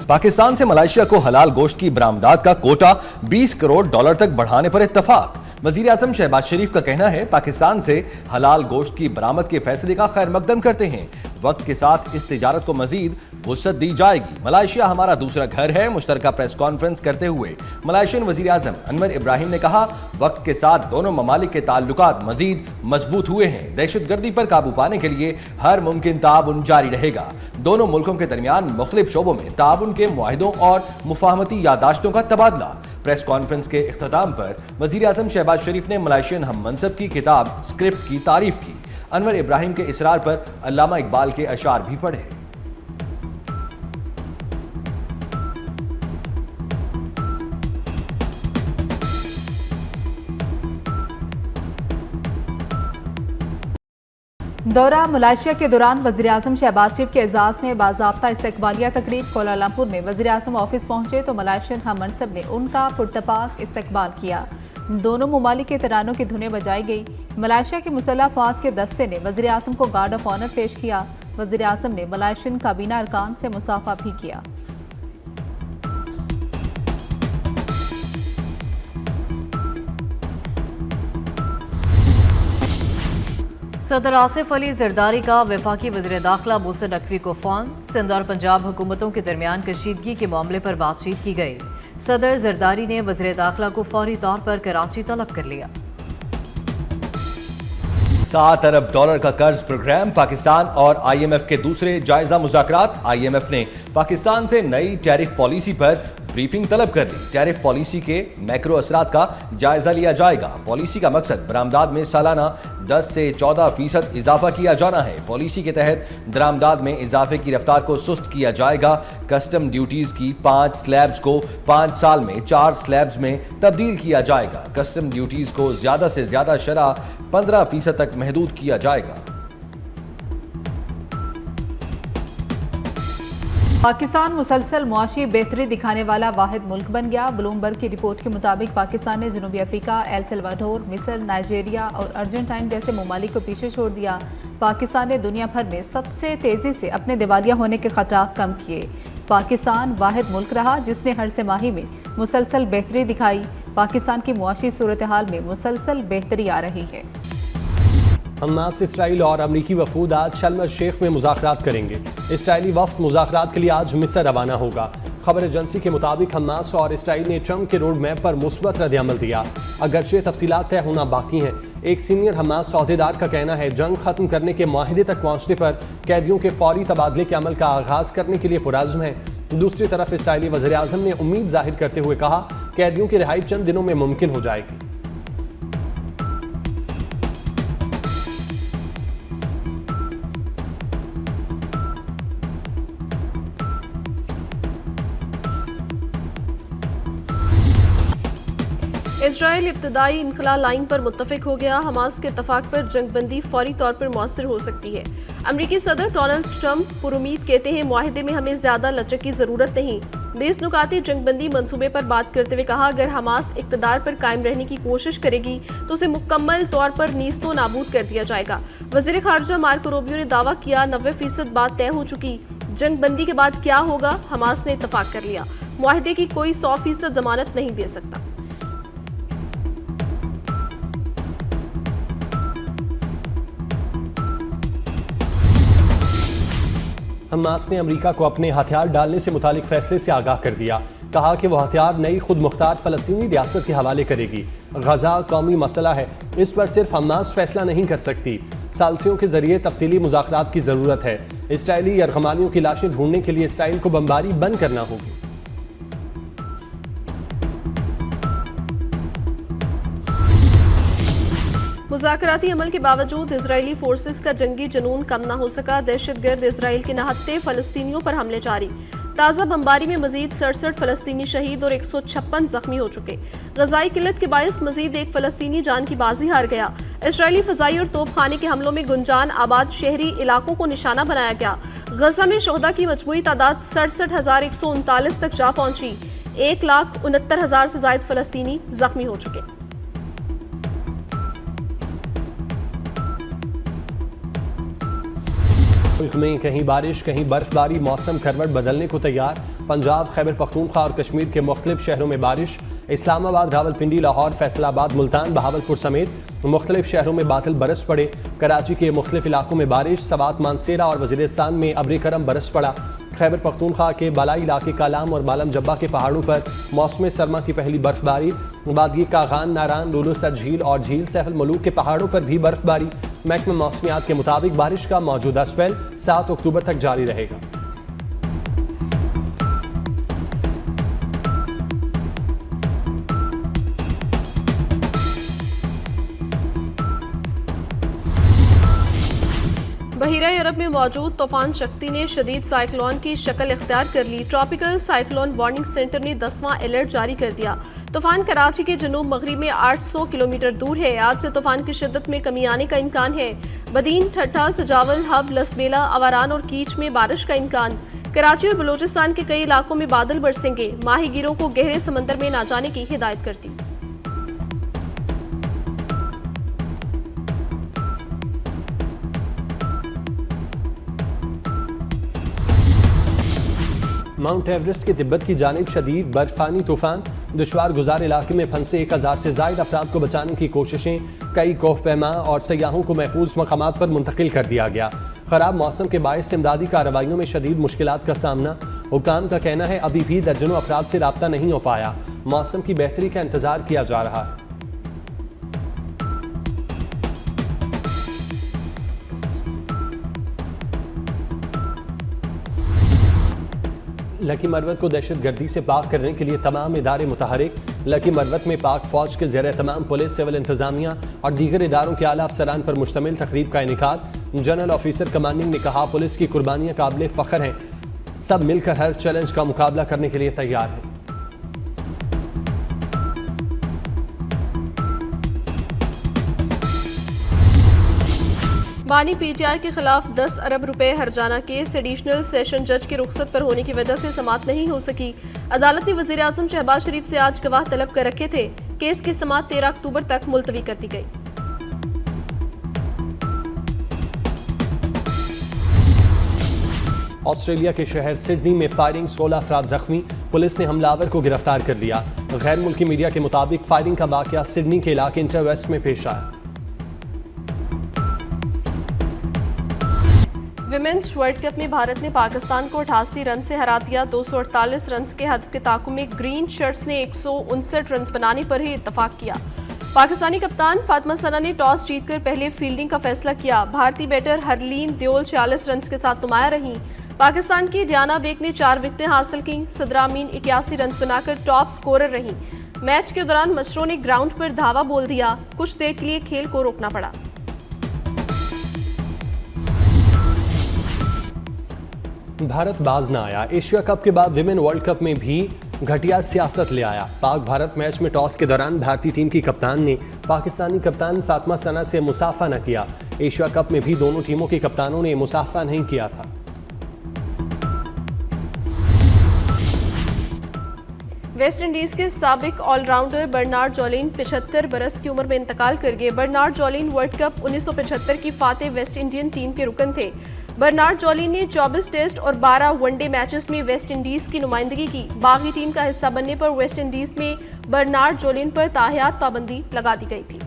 पाकिस्तान से मलेशिया को हलाल गोश्त की बरामदात का कोटा 20 करोड़ डॉलर तक बढ़ाने पर इत्तफाक। वजीर आजम शहबाज शरीफ का कहना है, पाकिस्तान से हलाल गोश्त की बरामद के फैसले का खैर मकदम करते हैं। वक्त के साथ इस तिजारत को मजीद वुसअत दी जाएगी। मलेशिया हमारा दूसरा घर है। मुश्तरका प्रेस कॉन्फ्रेंस करते हुए मलेशियन वजीर आजम अनवर इब्राहिम ने कहा, वक्त के साथ दोनों ममालिक के ताल्लुकात मजीद मजबूत हुए हैं। दहशतगर्दी पर काबू पाने के लिए हर मुमकिन ताउन जारी रहेगा। दोनों मुल्कों के दरमियान मुख्तलिफ शोबों में ताउन के मुआहिदों और मुफाहमती यादाश्तों का तबादला। प्रेस कॉन्फ्रेंस के इख्तिताम पर वजीर आजम शहबाज शरीफ ने मलेशियन हम मनसब की किताब स्क्रिप्ट की तारीफ की। अनवर इब्राहिम के इसरार पर अल्लामा इकबाल के अशार भी पढ़े। दौरा मलेशिया के दौरान वज़ीर आज़म शहबाज शरीफ के एजाज़ में बाज़ाब्ता इस्तकबालिया तकरीब। कोलालमपुर में वज़ीर आज़म ऑफिस पहुंचे तो मलेशियन हम मनसब ने उनका पुरतपाक इस्तकबाल किया। दोनों ममालिक के तरानों की धुनें बजाई गई। मलेशिया के मुसल्लह फ़ौज के दस्ते ने वज़ीर आज़म को गार्ड ऑफ ऑनर पेश किया। वज़ीर आज़म ने मलेशियन काबीना अरकान से मुसाफा भी किया। सदर आसिफ अली जरदारी का वफाकी वज़ीर दाखिला मोहसिन नकवी को फ़ोन। सिंध और पंजाब हुकूमतों के दरमियान कशीदगी के मामले पर बातचीत की गई। सदर जरदारी ने वज़ीर दाखिला को फौरी तौर पर कराची तलब कर लिया। 7 अरब डॉलर का कर्ज प्रोग्राम। पाकिस्तान और IMF के दूसरे जायजा मुज़ाकरात। IMF ने पाकिस्तान से नई टैरिफ पॉलिसी पर ब्रीफिंग तलब कर ली। टैरिफ पॉलिसी के मैक्रो असरात का जायजा लिया जाएगा। पॉलिसी का मकसद बरामदात में सालाना 10 से 14% इजाफा किया जाना है। पॉलिसी के तहत दरामदात में इजाफे की रफ्तार को सुस्त किया जाएगा। कस्टम ड्यूटीज की 5 स्लैब्स को 5 साल में 4 स्लैब्स में तब्दील किया जाएगा। कस्टम ड्यूटीज को ज्यादा से ज्यादा शरह 15% तक महदूद किया जाएगा। पाकिस्तान मुसलसल मुआशी बेहतरी दिखाने वाला वाहिद मुल्क बन गया। ब्लूमबर्ग की रिपोर्ट के मुताबिक पाकिस्तान ने जनूबी अफ्रीका, एल सल्वाडोर, मिस्र, नाइजीरिया और अर्जेंटाइन जैसे ममालिक को पीछे छोड़ दिया। पाकिस्तान ने दुनिया भर में सबसे तेजी से अपने दिवालिया होने के खतरात कम किए। पाकिस्तान वाहिद मुल्क रहा जिसने हर तिमाही में मुसलसल बेहतरी दिखाई। पाकिस्तान की मुआशी सूरत हाल में मुसलसल बेहतरी आ रही है। हमास, इसराइल और अमरीकी वफूद आज शर्म अल शेख में मुज़ाकरात करेंगे। इसराइली वफ्द मुज़ाकरात के लिए आज मिस्र रवाना होगा। खबर एजेंसी के मुताबिक हमास और इसराइल ने ट्रंप के रोड मैप पर मुस्बत रद्द-ए-अमल दिया, अगरचे तफसीलात तय होना बाकी हैं। एक सीनियर हमास अहदेदार का कहना है, जंग खत्म करने के माहिदे तक पहुंचने पर कैदियों के फौरी तबादले के अमल का आगाज करने के लिए पुरज़्म है। दूसरी तरफ इसराइली वज़ीर आज़म ने उम्मीद जाहिर करते हुए कहा, कैदियों की रिहाई चंद दिनों में मुमकिन हो जाएगी। इसराइल इब्तदाई इनखला लाइन पर मुत्तफिक हो गया। हमास के इत्तफाक पर जंगबंदी फौरी तौर पर मौसर हो सकती है। अमरीकी सदर डोनाल्ड ट्रंप पुरुमीद कहते हैं, मुआहिदे में हमें ज्यादा लचक की जरूरत नहीं। 20 नुकाती जंगबंदी मंसूबे पर बात करते हुए कहा, अगर हमास इक़्तिदार पर कायम रहने की कोशिश करेगी तो उसे मुकम्मल तौर पर नीस्तो नाबूद कर दिया जाएगा। वज़ीर ख़ारजा मार्को रूबियो ने दावा किया, 90% बात तय हो चुकी। जंगबंदी के बाद क्या होगा, हमास ने इत्तफाक कर लिया। मुआहिदे की कोई 100% जमानत नहीं दे सकता। हमास ने अमेरिका को अपने हथियार डालने से मुतालिक फैसले से आगाह कर दिया। कहा कि वह हथियार नई खुद मुख्तार फ़लस्तीनी रियासत के हवाले करेगी। गजा कौमी मसला है, इस पर सिर्फ हमास फैसला नहीं कर सकती। सालसियों के जरिए तफसीली मुज़ाकरात की ज़रूरत है। इसराइली यरगमानियों की लाशें ढूंढने के लिए इसराइल को बमबारी बंद करना होगी। मुज़ाकराती अमल के बावजूद इजरायली फोर्सेस का जंगी जुनून कम न हो सका। दहशतगर्द इसराइल के नहत्ते फ़लस्तीनियों पर हमले जारी। ताज़ा बमबारी में मजीद 67 फ़लस्तीनी शहीद और 156 जख्मी हो चुके। ग़ज़ाई किल्लत के बायस मजीद एक फ़लस्तीनी जान की बाजी हार गया। इसराइली फ़ज़ाई और तोपखाने के हमलों में गुंजान आबाद शहरी इलाकों को निशाना बनाया गया। गजा में शोहदा की मजमूई तादाद 67,139 तक जा पहुंची। 1,69,000 से ज़ायद फ़लस्तीनी जख्मी हो चुके। मुल्क में कहीं बारिश कहीं बर्फबारी, मौसम करवट बदलने को तैयार। पंजाब, खैबर पख्तूनख्वा और कश्मीर के मुख्तलिफ शहरों में बारिश। इस्लामाबाद, रावलपिंडी, लाहौर, फैसलाबाद, मुल्तान, बहावलपुर समेत मुख्तलिफ शहरों में बादल बरस पड़े। कराची के मुख्तलिफ इलाकों में बारिश। सवात, मानसेरा और वजीरिस्तान में अब्र करम बरस पड़ा। खैबर पख्तूनख्वा के बालाई इलाके कालाम और मालम जब्बा के पहाड़ों पर मौसम सरमा की पहली बर्फबारी। बादगी, कागान, नारान, लुलू सर झील और झील सहल मलूक के पहाड़ों पर भी बर्फबारी। महकमा मौसमियात के मुताबिक बारिश का मौजूदा स्पेल 7 अक्टूबर तक जारी रहेगा। बहीरा अरब में मौजूद तूफान शक्ति ने शदीद साइक्लोन की शक्ल इख्तियार कर ली। ट्रॉपिकल साइक्लोन वार्निंग सेंटर ने 10वां अलर्ट जारी कर दिया। तूफान कराची के जनूब मगरिब में 800 किलोमीटर दूर है। आज से तूफान की शिद्दत में कमी आने का इम्कान है। बदीन, ठट्ठा, सजावल, हब, लसबेला, अवारान और कीच में बारिश का इम्कान। कराची और बलूचिस्तान के कई इलाकों में बादल बरसेंगे। माहीगीरों को गहरे समंदर में न जाने की हिदायत कर दी। माउंट एवरेस्ट के तिब्बत की जानिब शदीद बर्फानी तूफान। दुश्वार गुजार इलाके में फंसे 1000 से ज़ायद अफराद को बचाने की कोशिशें। कई कोहपैमा और सयाहों को महफूज मकामात पर मुंतकिल कर दिया गया। खराब मौसम के बायस इमदादी कार्रवाइयों में शदीद मुश्किलात का सामना। हुक्काम का कहना है अभी भी दर्जनों अफराद से राब्ता नहीं हो पाया। मौसम की बेहतरी का इंतजार किया जा रहा है। लकी मरवत को दहशत गर्दी से पाक करने के लिए तमाम इदारे मुतहरिक। लकी मरवत में पाक फौज के ज़ेर तमाम पुलिस, सिविल इंतजामिया और दीगर इदारों के आला अफसरान पर मुश्तमिल तकरीब का इनेकाद। जनरल ऑफिसर कमांडिंग ने कहा पुलिस की कुर्बानियां काबिल फ़ख्र हैं। सब मिलकर हर चैलेंज का मुकाबला करने के लिए तैयार हैं। बानी पीटीआई के खिलाफ 10 अरब रुपए हर्जाना केस एडिशनल सेशन जज की रुख्सत पर होने की वजह से समाअत नहीं हो सकी। अदालत ने वजीर आजम शहबाज शरीफ से आज गवाह तलब कर रखे थे। केस की समाअत 13 अक्टूबर तक मुलतवी कर दी गई। ऑस्ट्रेलिया के शहर सिडनी में फायरिंग, 16 अफराद जख्मी। पुलिस ने हमलावर को गिरफ्तार कर लिया। गैर मुल्की मीडिया के मुताबिक फायरिंग का वाकया सिडनी के इलाके इंटरवेस्ट में पेश आया। विमेंस वर्ल्ड कप में भारत ने पाकिस्तान को 88 रन से हरा दिया। 248 रन के हदफ के ताक़ुब में ग्रीन शर्ट्स ने 159 रन बनाने पर ही इत्तफाक किया। पाकिस्तानी कप्तान फातिमा सना ने टॉस जीतकर पहले फील्डिंग का फैसला किया। भारतीय बैटर हरलीन देओल 46 रन के साथ नुमाया रहीं। पाकिस्तान की डियाना बेग ने 4 विकेटें हासिल की। सदरा अमीन 81 रन बनाकर टॉप स्कोरर रहीं। मैच के दौरान मशरों ने ग्राउंड पर धावा बोल दिया। कुछ देर के लिए खेल को रोकना पड़ा। भारत बाज ना आया। एशिया कप के बाद विमेन वर्ल्ड कप में भी घटिया सियासत ले आया। पाक भारत मैच में टॉस के दौरान भारतीय टीम की कप्तान ने पाकिस्तानी कप्तान फातिमा सना से मुसाफा न किया। एशिया कप में भी दोनों टीमों के कप्तानों ने मुसाफा नहीं किया था। वेस्ट इंडीज के साबिक ऑलराउंडर बर्नार्ड जॉलिन 75 बरस की उम्र में इंतकाल कर गए। बर्नार्ड जॉलिन वर्ल्ड कप 1975 की फातेह वेस्ट इंडियन टीम के रुकन थे। बर्नार्ड जॉलिन ने 24 टेस्ट और 12 वनडे मैचेस में वेस्ट इंडीज की नुमाइंदगी की। बागी टीम का हिस्सा बनने पर वेस्ट इंडीज में बर्नार्ड जॉलिन पर ताहयात पाबंदी लगा दी गई थी।